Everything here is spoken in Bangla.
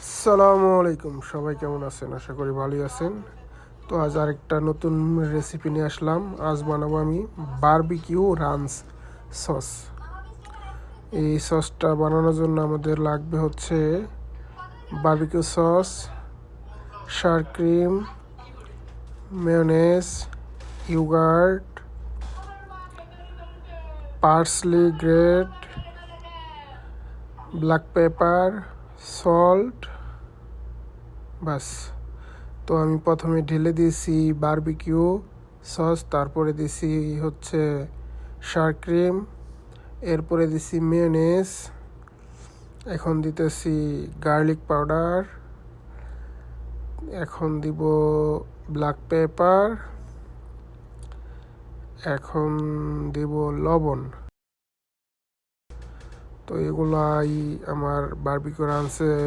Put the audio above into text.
আসসালামু আলাইকুম, সবাই কেমন আছেন? আশা করি ভালোই আছেন। তো আজ আরেকটা নতুন রেসিপি নিয়ে আসলাম। আজ বানাবো আমি বারবিকিউ রান্স সস। এই সসটা বানানোর জন্য আমাদের লাগবে হচ্ছে barbecue sauce, sour cream, mayonnaise, yoghurt, parsley great, black pepper, salt, বাস। তো আমি প্রথমে ঢেলে দিয়েছি বারবিকিউ সস, তারপরে দিছি হচ্ছে সার ক্রিম, এরপরে দিছি মেয়োনেজ, এখন দিতেছি গার্লিক পাউডার, এখন দিব ব্ল্যাক পেপার, এখন দিব লবণ। তো এগুলাই আমার বারবিকিউ রান্সে